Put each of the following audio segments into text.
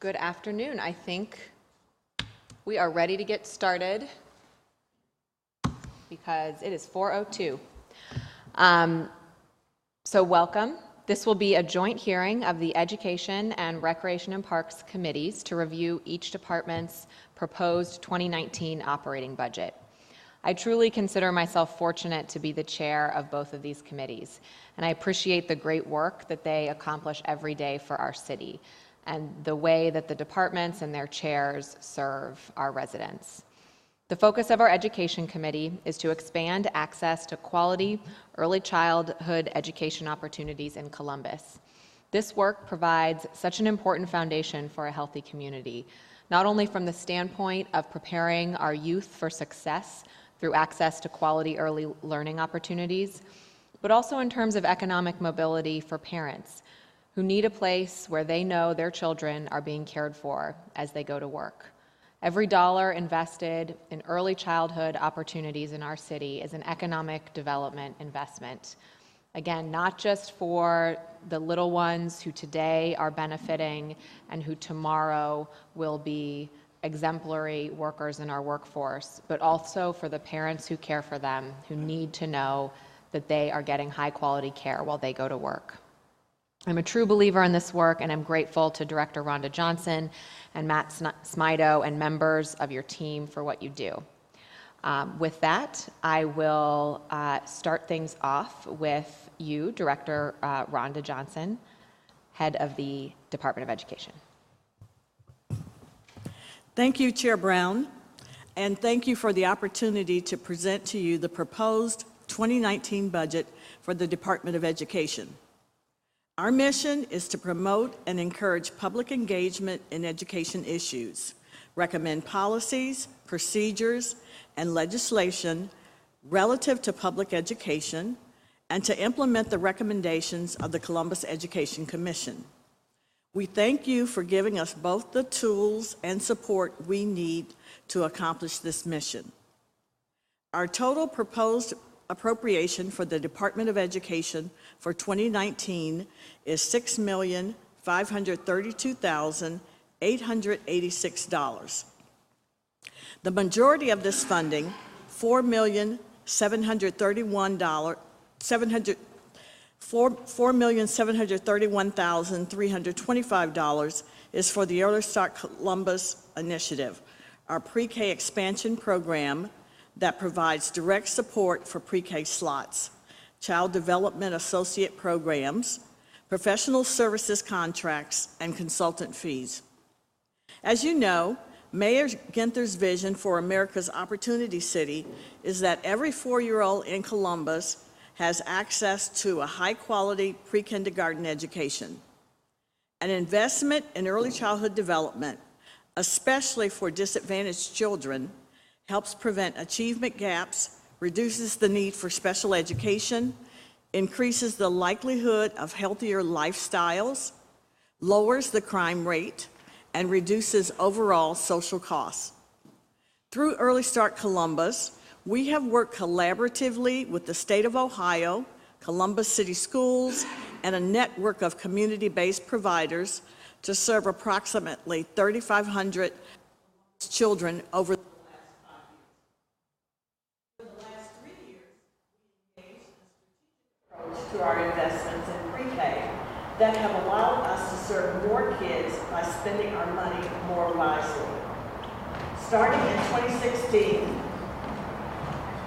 Good afternoon. I think we are ready to get started because it is 4:02. So welcome. This will be a joint hearing of the Education and Recreation and Parks Committees to review each department's proposed 2019 operating budget. I truly consider myself fortunate to be the chair of both of these committees, and I appreciate the great work that they accomplish every day for our city and the way that the departments and their chairs serve our residents. The focus of our Education Committee is to expand access to quality early childhood education opportunities in Columbus. This work provides such an important foundation for a healthy community, not only from the standpoint of preparing our youth for success through access to quality early learning opportunities, but also in terms of economic mobility for parents who need a place where they know their children are being cared for as they go to work. Every dollar invested in early childhood opportunities in our city is an economic development investment. Again, not just for the little ones who today are benefiting and who tomorrow will be exemplary workers in our workforce, but also for the parents who care for them, who need to know that they are getting high quality care while they go to work. I'm a true believer in this work, and I'm grateful to Director Rhonda Johnson and Matt Smido and members of your team for what you do. With that, I will start things off with you, Director Rhonda Johnson, head of the Department of Education. Thank you, Chair Brown, and thank you for the opportunity to present to you the proposed 2019 budget for the Department of Education. Our mission is to promote and encourage public engagement in education issues, recommend policies, procedures, and legislation relative to public education, and to implement the recommendations of the Columbus Education Commission. We thank you for giving us both the tools and support we need to accomplish this mission. Our total proposed appropriation for the Department of Education for 2019 is $6,532,886. The majority of this funding, $4,731,325, is for the Early Start Columbus Initiative, our pre-K expansion program that provides direct support for pre-K slots, child development associate programs, professional services contracts, and consultant fees. As you know, Mayor Ginther's vision for America's Opportunity City is that every 4-year-old in Columbus has access to a high-quality pre-kindergarten education. An investment in early childhood development, especially for disadvantaged children, helps prevent achievement gaps, reduces the need for special education, increases the likelihood of healthier lifestyles, lowers the crime rate, and reduces overall social costs. Through Early Start Columbus, we have worked collaboratively with the state of Ohio, Columbus City Schools, and a network of community-based providers to serve approximately 3,500 children over the last 3 years. We engaged in a strategic approach to our investments in pre-K that have allowed us to serve more kids by spending our money more wisely. Starting in 2016,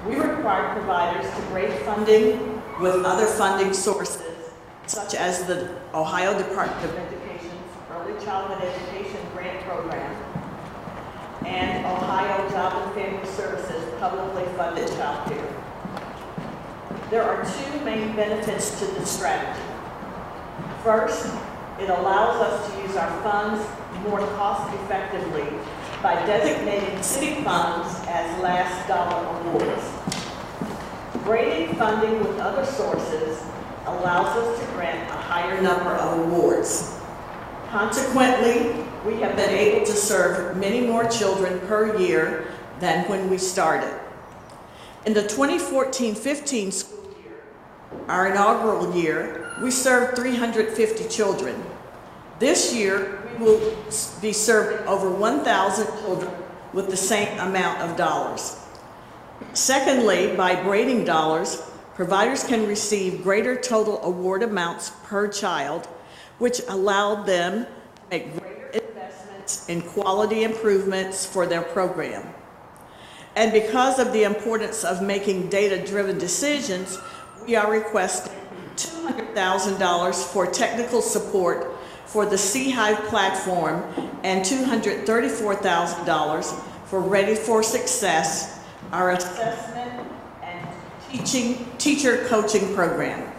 we required providers to grade funding with other funding sources, such as the Ohio Department of Education's Early Childhood Education Grant Program and Ohio Job and Family Services publicly funded child care. There are two main benefits to this strategy. First, it allows us to use our funds more cost-effectively by designating city funds as last dollar awards. Grading funding with other sources allows us to grant a higher number of awards. Consequently, we have been able to serve many more children per year than when we started. In the 2014-15 school year, our inaugural year, we served 350 children. This year, we will be serving over 1,000 children with the same amount of dollars. Secondly, by braiding dollars, providers can receive greater total award amounts per child, which allowed them to make greater investments in quality improvements for their program. And because of the importance of making data-driven decisions, we are requesting $200,000 for technical support for the C-Hive platform and $234,000 for Ready for Success, our assessment and teacher coaching program.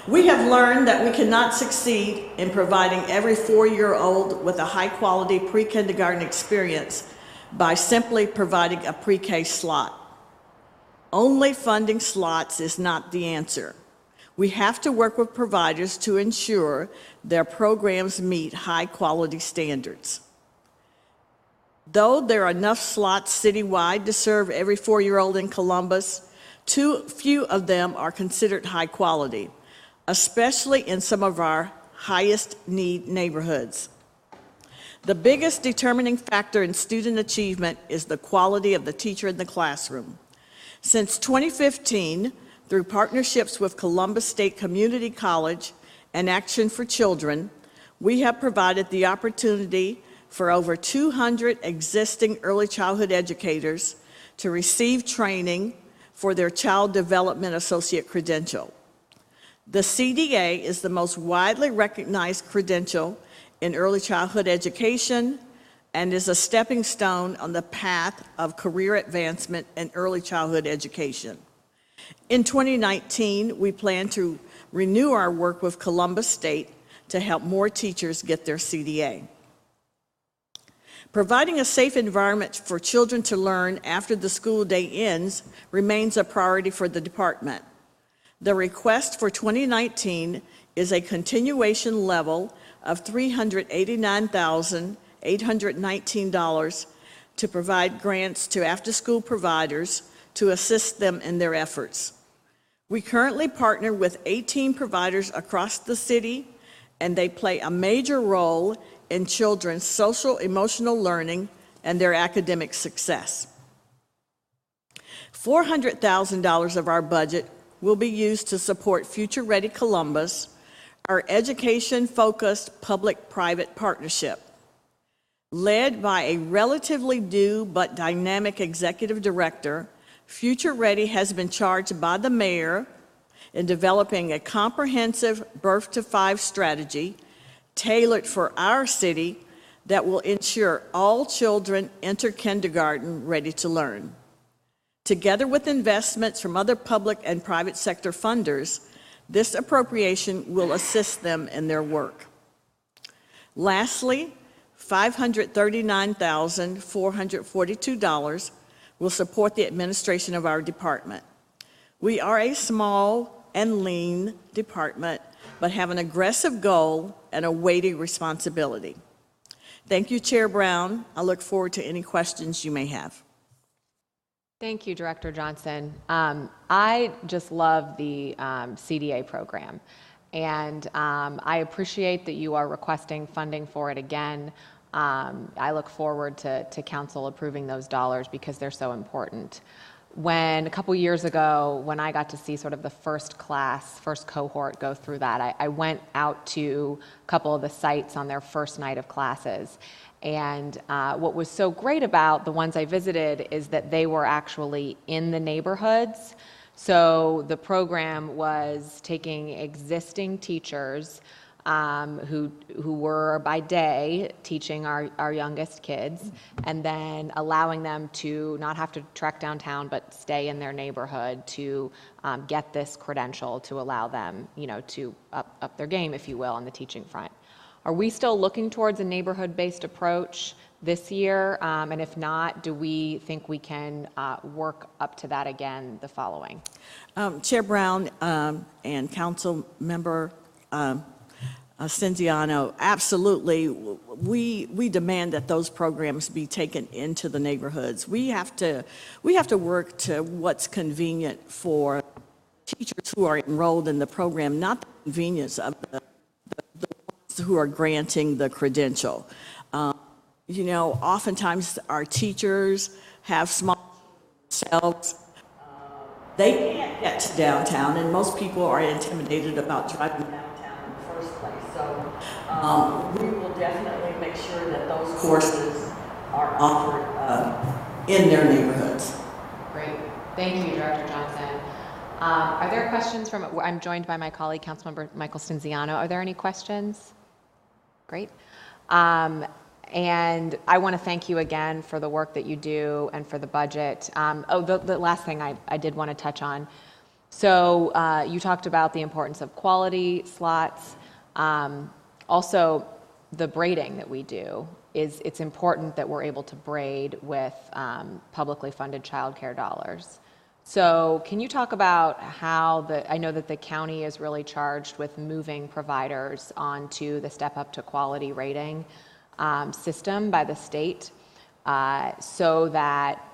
We have learned that we cannot succeed in providing every 4-year-old with a high-quality pre-kindergarten experience by simply providing a pre-K slot. Only funding slots is not the answer. We have to work with providers to ensure their programs meet high-quality standards. Though there are enough slots citywide to serve every 4-year-old in Columbus, too few of them are considered high quality, especially in some of our highest need neighborhoods. The biggest determining factor in student achievement is the quality of the teacher in the classroom. Since 2015, through partnerships with Columbus State Community College and Action for Children, we have provided the opportunity for over 200 existing early childhood educators to receive training for their Child Development Associate credential. The CDA is the most widely recognized credential in early childhood education and is a stepping stone on the path of career advancement in early childhood education. In 2019, we plan to renew our work with Columbus State to help more teachers get their CDA. Providing a safe environment for children to learn after the school day ends remains a priority for the department. The request for 2019 is a continuation level of $389,819 to provide grants to after-school providers to assist them in their efforts. We currently partner with 18 providers across the city, and they play a major role in children's social emotional learning and their academic success. $400,000 of our budget will be used to support Future Ready Columbus, our education-focused public-private partnership. Led by a relatively new but dynamic executive director, Future Ready has been charged by the mayor in developing a comprehensive birth to 5 strategy tailored for our city that will ensure all children enter kindergarten ready to learn. Together with investments from other public and private sector funders, this appropriation will assist them in their work. Lastly, $539,442 will support the administration of our department. We are a small and lean department, but have an aggressive goal and a weighty responsibility. Thank you, Chair Brown. I look forward to any questions you may have. Thank you, Director Johnson. I just love the CDA program, and I appreciate that you are requesting funding for it again. I look forward to council approving those dollars because they're so important. When a couple years ago, when I got to see sort of the first cohort go through that, I went out to a couple of the sites on their first night of classes. And what was so great about the ones I visited is that they were actually in the neighborhoods. So the program was taking existing teachers who were by day teaching our youngest kids, and then allowing them to not have to trek downtown but stay in their neighborhood to get this credential to allow them, to up their game, if you will, on the teaching front. Are we still looking towards a neighborhood-based approach this year? And if not, do we think we can work up to that again the following? Chair Brown and Council Member Cinziano, absolutely. We demand that those programs be taken into the neighborhoods. We have to work to what's convenient for teachers who are enrolled in the program, not the convenience of the who are granting the credential. You know, oftentimes our teachers have small selves. They can't get to downtown, and most people are intimidated about driving downtown in the first place. So we will definitely make sure that those courses are offered in their neighborhoods. Great. Thank you, Director Johnson. Are there questions from, I'm joined by my colleague, Councilmember Michael Stinziano. Are there any questions? Great. And I want to thank you again for the work that you do and for the budget. The last thing I did want to touch on. So you talked about the importance of quality slots. Also, the braiding that we do it's important that we're able to braid with publicly funded childcare dollars. So can you talk about how I know that the county is really charged with moving providers onto the Step Up to Quality rating system by the state, so that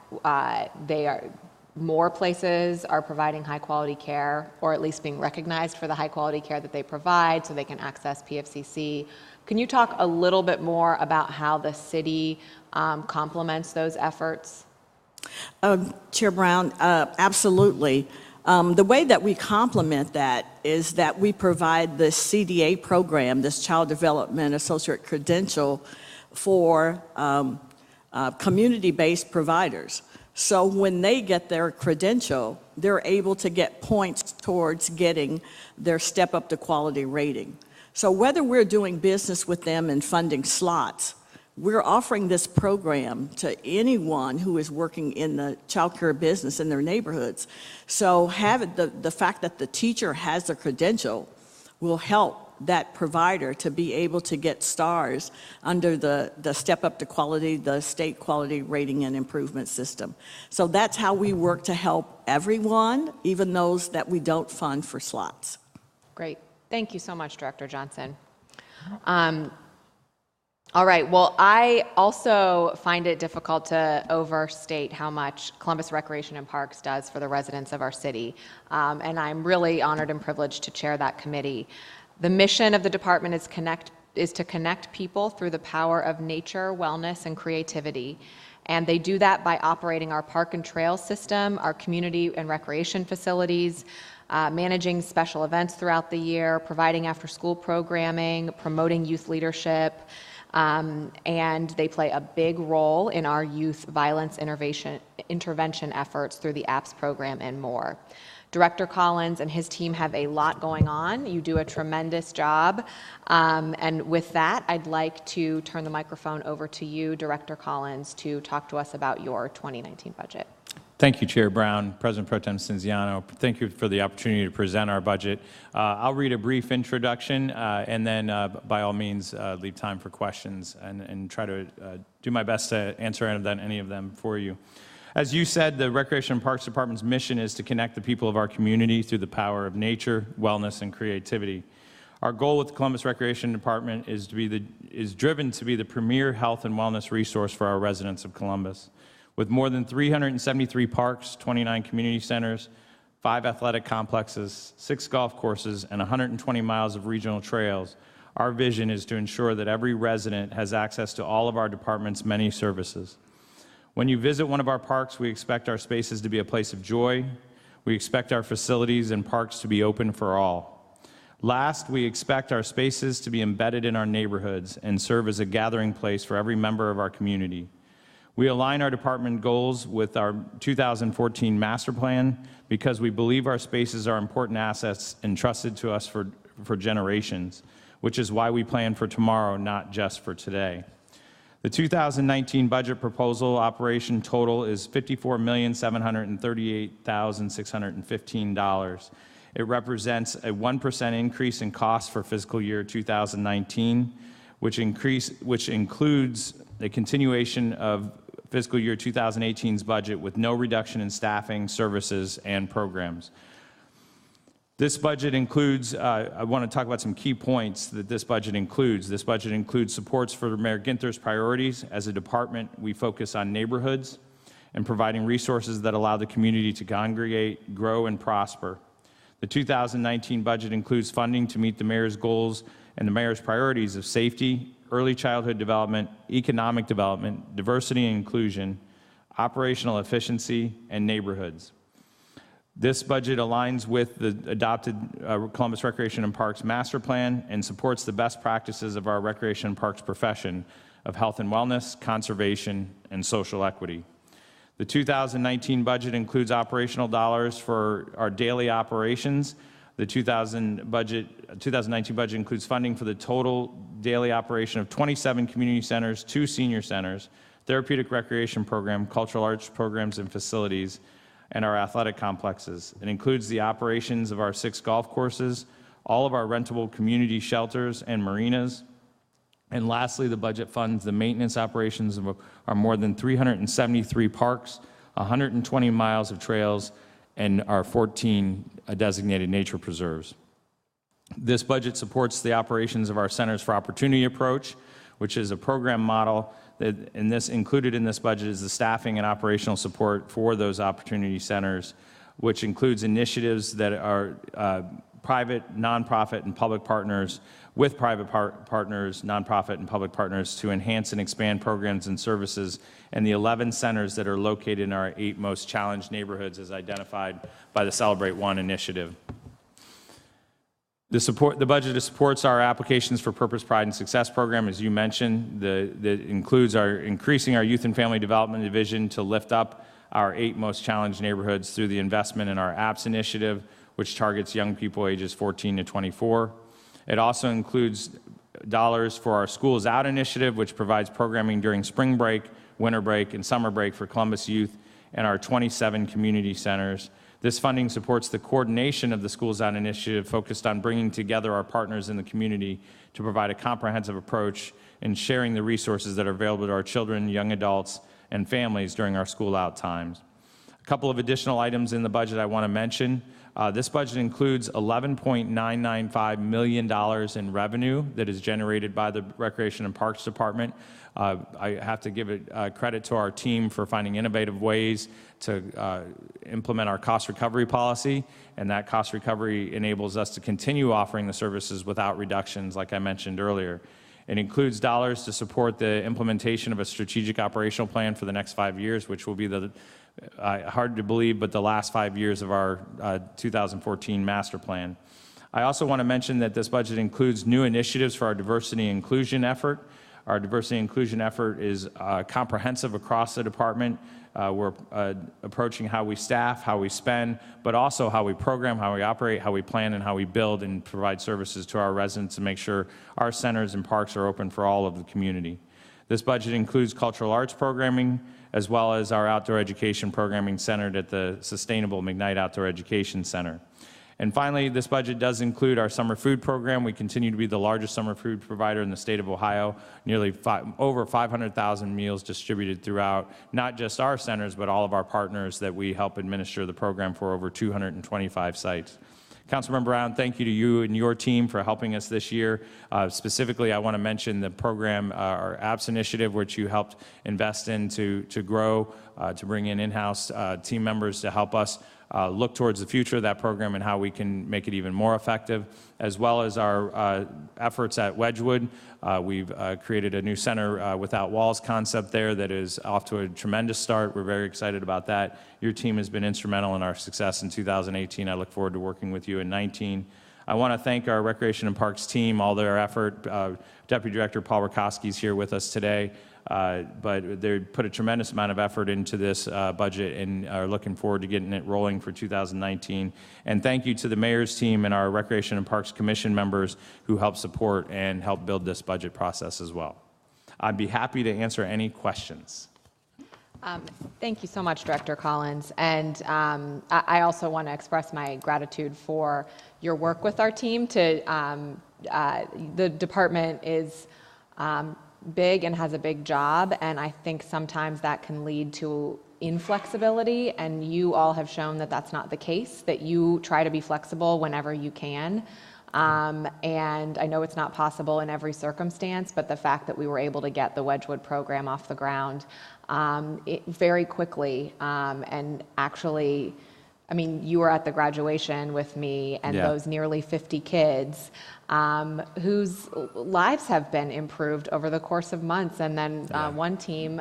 more places are providing high quality care, or at least being recognized for the high quality care that they provide, so they can access PFCC. Can you talk a little bit more about how the city complements those efforts? Chair Brown, absolutely. The way that we complement that is that we provide the CDA program, this Child Development Associate Credential, for community-based providers. So when they get their credential, they're able to get points towards getting their Step Up to Quality rating. So whether we're doing business with them and funding slots, we're offering this program to anyone who is working in the child care business in their neighborhoods. So the fact that the teacher has a credential will help that provider to be able to get stars under the Step Up to Quality, the state quality rating and improvement system. So that's how we work to help everyone, even those that we don't fund for slots. Great. Thank you so much, Director Johnson. All right, well, I also find it difficult to overstate how much Columbus Recreation and Parks does for the residents of our city, and I'm really honored and privileged to chair that committee. The mission of the department is to connect people through the power of nature, wellness, and creativity, and they do that by operating our park and trail system, our community and recreation facilities, managing special events throughout the year, providing after-school programming, promoting youth leadership, and they play a big role in our youth violence intervention efforts through the APPS program and more. Director Collins and his team have a lot going on. You do a tremendous job. And with that, I'd like to turn the microphone over to you, Director Collins, to talk to us about your 2019 budget. Thank you, Chair Brown, President Pro Tem Stinziano. Thank you for the opportunity to present our budget. I'll read a brief introduction and then, by all means, leave time for questions and try to do my best to answer any of them for you. As you said, the Recreation and Parks Department's mission is to connect the people of our community through the power of nature, wellness, and creativity. Our goal with the Columbus Recreation Department is driven to be the premier health and wellness resource for our residents of Columbus. With more than 373 parks, 29 community centers, 5 athletic complexes, 6 golf courses, and 120 miles of regional trails, our vision is to ensure that every resident has access to all of our department's many services. When you visit one of our parks, we expect our spaces to be a place of joy. We expect our facilities and parks to be open for all. Last, we expect our spaces to be embedded in our neighborhoods and serve as a gathering place for every member of our community. We align our department goals with our 2014 master plan because we believe our spaces are important assets entrusted to us for generations, which is why we plan for tomorrow, not just for today. The 2019 budget proposal operation total is $54,738,615. It represents a 1% increase in cost for fiscal year 2019, which includes a continuation of fiscal year 2018's budget with no reduction in staffing, services, and programs. This budget includes, I want to talk about some key points that this budget includes. This budget includes supports for Mayor Ginther's priorities. As a department, we focus on neighborhoods and providing resources that allow the community to congregate, grow, and prosper. The 2019 budget includes funding to meet the mayor's goals and the mayor's priorities of safety, early childhood development, economic development, diversity and inclusion, operational efficiency, and neighborhoods. This budget aligns with the adopted Columbus Recreation and Parks Master Plan and supports the best practices of our recreation and parks profession of health and wellness, conservation, and social equity. The 2019 budget includes operational dollars for our daily operations. The 2019 budget includes funding for the total daily operation of 27 community centers, 2 senior centers, therapeutic recreation program, cultural arts programs and facilities, and our athletic complexes. It includes the operations of our 6 golf courses, all of our rentable community shelters and marinas. And lastly, the budget funds the maintenance operations of our more than 373 parks, 120 miles of trails, and our 14 designated nature preserves. This budget supports the operations of our Centers for Opportunity approach, which is a program model and this included in this budget is the staffing and operational support for those opportunity centers, which includes initiatives that are private, nonprofit, and public partners with private partners, nonprofit, and public partners to enhance and expand programs and services, and the 11 centers that are located in our 8 most challenged neighborhoods as identified by the Celebrate One initiative. The budget supports our Applications for Purpose, Pride, and Success program, as you mentioned. That includes increasing our Youth and Family Development Division to lift up our 8 most challenged neighborhoods through the investment in our APPS initiative, which targets young people ages 14 to 24. It also includes dollars for our Schools Out initiative, which provides programming during spring break, winter break, and summer break for Columbus youth and our 27 community centers. This funding supports the coordination of the Schools Out initiative focused on bringing together our partners in the community to provide a comprehensive approach in sharing the resources that are available to our children, young adults, and families during our school out times. A couple of additional items in the budget I want to mention. This budget includes $11.995 million in revenue that is generated by the Recreation and Parks Department. I have to give credit to our team for finding innovative ways to implement our cost recovery policy, and that cost recovery enables us to continue offering the services without reductions, like I mentioned earlier. It includes dollars to support the implementation of a strategic operational plan for the next 5 years, which will be the hard to believe, but the last 5 years of our 2014 master plan. I also want to mention that this budget includes new initiatives for our diversity and inclusion effort. Our diversity and inclusion effort is comprehensive across the department. We're approaching how we staff, how we spend, but also how we program, how we operate, how we plan, and how we build and provide services to our residents to make sure our centers and parks are open for all of the community. This budget includes cultural arts programming, as well as our outdoor education programming centered at the Sustainable McKnight Outdoor Education Center. And finally, this budget does include our summer food program. We continue to be the largest summer food provider in the state of Ohio, over 500,000 meals distributed throughout not just our centers, but all of our partners that we help administer the program for over 225 sites. Councilmember Brown, thank you to you and your team for helping us this year. Specifically, I want to mention the program, our APPS initiative, which you helped invest in to grow, to bring in in-house team members to help us look towards the future of that program and how we can make it even more effective, as well as our efforts at Wedgwood. We've created a new Center Without Walls concept there that is off to a tremendous start. We're very excited about that. Your team has been instrumental in our success in 2018. I look forward to working with you in 2019. I want to thank our Recreation and Parks team, all their effort. Deputy Director Paul Rakowski is here with us today. But they put a tremendous amount of effort into this budget and are looking forward to getting it rolling for 2019. And thank you to the mayor's team and our Recreation and Parks Commission members who help support and help build this budget process as well. I'd be happy to answer any questions. Thank you so much, Director Collins. And I also want to express my gratitude for your work with our team. The department is big and has a big job, and I think sometimes that can lead to inflexibility, and you all have shown that that's not the case, that you try to be flexible whenever you can. And I know it's not possible in every circumstance, but the fact that we were able to get the Wedgwood program off the ground very quickly and actually I mean, you were at the graduation with me and Yeah. those nearly 50 kids whose lives have been improved over the course of months. And then one team,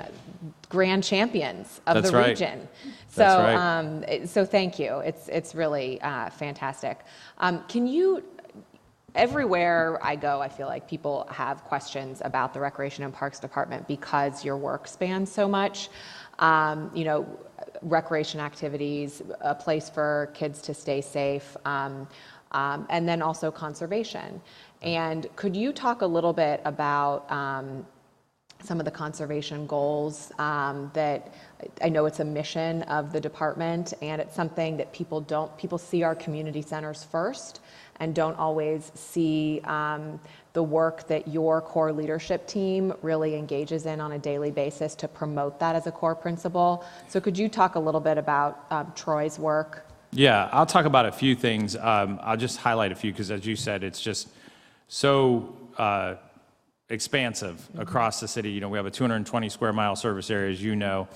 grand champions of That's the right. region. That's So, right. so thank you. It's really fantastic. Can you, everywhere I go, I feel like people have questions about the Recreation and Parks Department because your work spans so much. You know, recreation activities, a place for kids to stay safe, and then also conservation. And could you talk a little bit about some of the conservation goals that I know it's a mission of the department, and it's something that people see our community centers first and don't always see the work that your core leadership team really engages in on a daily basis to promote that as a core principle. So could you talk a little bit about Troy's work? Yeah, I'll talk about a few things. I'll just highlight a few because, as you said, it's just so expansive across the city. You know, we have a 220 square mile service area, as you know.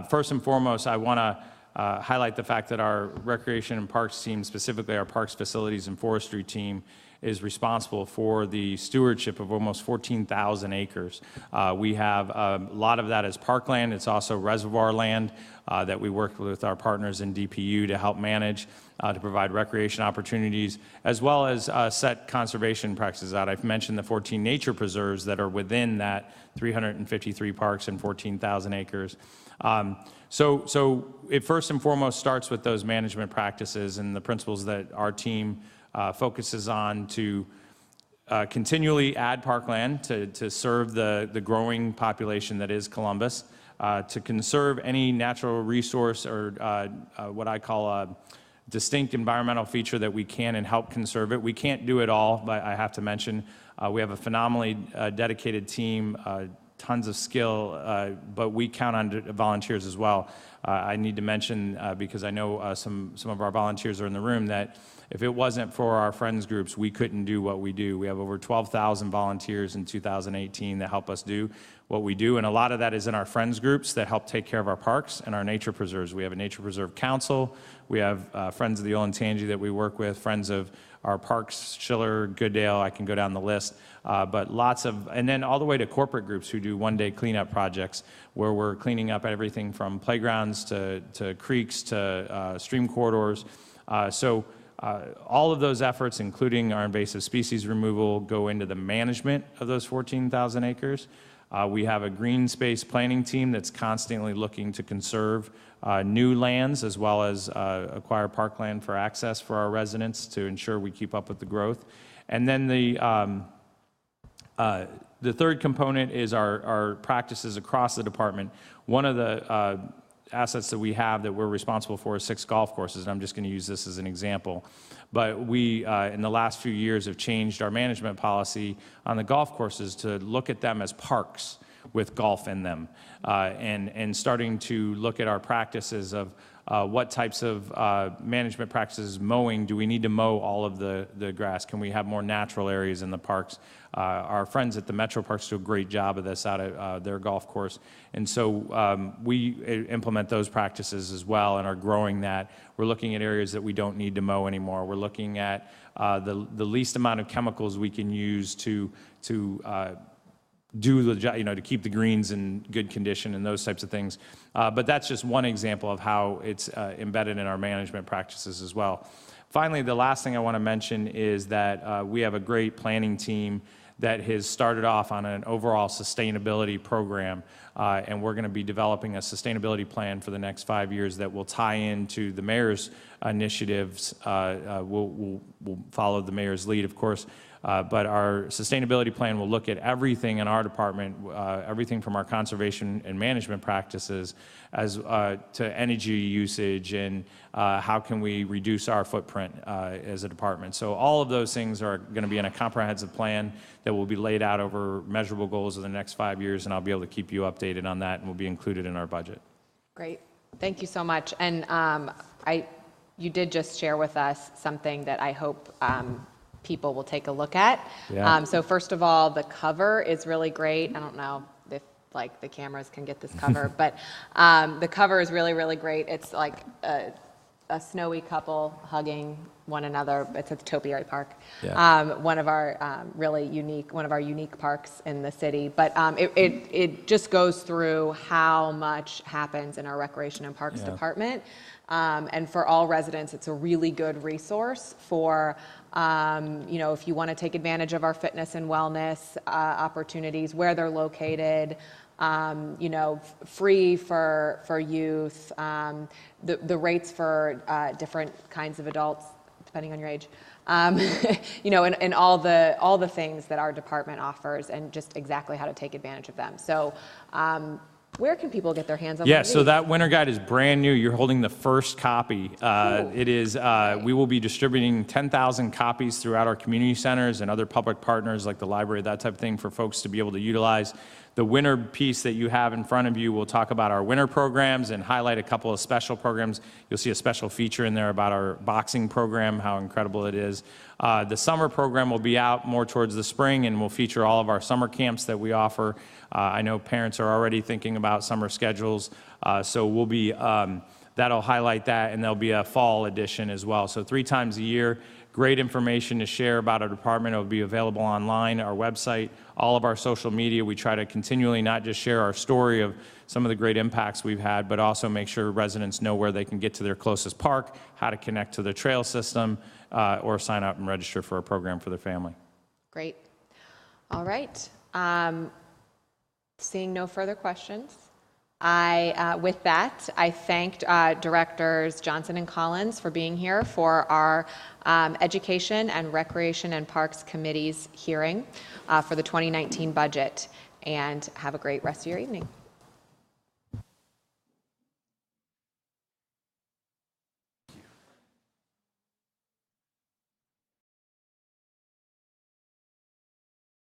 First and foremost, I want to highlight the fact that our recreation and parks team, specifically our parks facilities and forestry team, is responsible for the stewardship of almost 14,000 acres. We have a lot of that as parkland. It's also reservoir land that we work with our partners in DPU to help manage, to provide recreation opportunities, as well as set conservation practices out. I've mentioned the 14 nature preserves that are within that 353 parks and 14,000 acres. So it first and foremost starts with those management practices and the principles that our team focuses on to continually add parkland to serve the growing population that is Columbus, to conserve any natural resource or what I call a distinct environmental feature that we can and help conserve it. We can't do it all, but I have to mention we have a phenomenally dedicated team, tons of skill, but we count on volunteers as well. I need to mention, because I know some of our volunteers are in the room, that if it wasn't for our friends groups, we couldn't do what we do. We have over 12,000 volunteers in 2018 that help us do what we do, and a lot of that is in our friends groups that help take care of our parks and our nature preserves. We have a Nature Preserve Council. We have Friends of the Olentangy that we work with, friends of our parks, Schiller, Goodale, I can go down the list, but lots of, and then all the way to corporate groups who do one-day cleanup projects where we're cleaning up everything from playgrounds to creeks to stream corridors. All of those efforts, including our invasive species removal, go into the management of those 14,000 acres. We have a green space planning team that's constantly looking to conserve new lands as well as acquire parkland for access for our residents to ensure we keep up with the growth. And then the third component is our practices across the department. One of the assets that we have that we're responsible for is 6 golf courses, and I'm just going to use this as an example. But we, in the last few years, have changed our management policy on the golf courses to look at them as parks with golf in them, and starting to look at our practices of what types of management practices. Mowing, do we need to mow all of the grass? Can we have more natural areas in the parks? Our friends at the Metro Parks do a great job of this out at their golf course. And so we implement those practices as well and are growing that. We're looking at areas that we don't need to mow anymore. We're looking at the least amount of chemicals we can use to do the job, to keep the greens in good condition and those types of things. But that's just one example of how it's embedded in our management practices as well. Finally, the last thing I want to mention is that we have a great planning team that has started off on an overall sustainability program, and we're going to be developing a sustainability plan for the next 5 years that will tie into the mayor's initiatives. We'll follow the mayor's lead, of course, but our sustainability plan will look at everything in our department, everything from our conservation and management practices as to energy usage and how can we reduce our footprint as a department. So all of those things are going to be in a comprehensive plan that will be laid out over measurable goals over the next 5 years, and I'll be able to keep you updated on that and will be included in our budget. Great. Thank you so much. And you did just share with us something that I hope people will take a look at. Yeah. So first of all, the cover is really great. I don't know if the cameras can get this cover, but the cover is really, really great. It's like a snowy couple hugging one another. It's at the Topiary Park. Yeah. One of our one of our unique parks in the city. But it just goes through how much happens in our Recreation and Parks Yeah. Department. And for all residents, it's a really good resource for, if you want to take advantage of our fitness and wellness opportunities, where they're located, free for youth, the rates for different kinds of adults, depending on your age, and all the things that our department offers, and just exactly how to take advantage of them. So, where can people get their hands on Yeah, one of so these? that winter guide is brand new. You're holding the first copy. It is, we will be distributing 10,000 copies throughout our community centers and other public partners like the library, that type of thing, for folks to be able to utilize. The winter piece that you have in front of you will talk about our winter programs and highlight a couple of special programs. You'll see a special feature in there about our boxing program, how incredible it is. The summer program will be out more towards the spring, and will feature all of our summer camps that we offer. I know parents are already thinking about summer schedules, so we'll be, that'll highlight that, and there'll be a fall edition as well. So 3 times a year, great information to share about our department. It will be available online, our website, all of our social media. We try to continually not just share our story of some of the great impacts we've had, but also make sure residents know where they can get to their closest park, how to connect to the trail system, or sign up and register for a program for their family. Great. All right. Seeing no further questions, with that, I thanked Directors Johnson and Collins for being here for our Education and Recreation and Parks Committee's hearing for the 2019 budget, and have a great rest of your evening.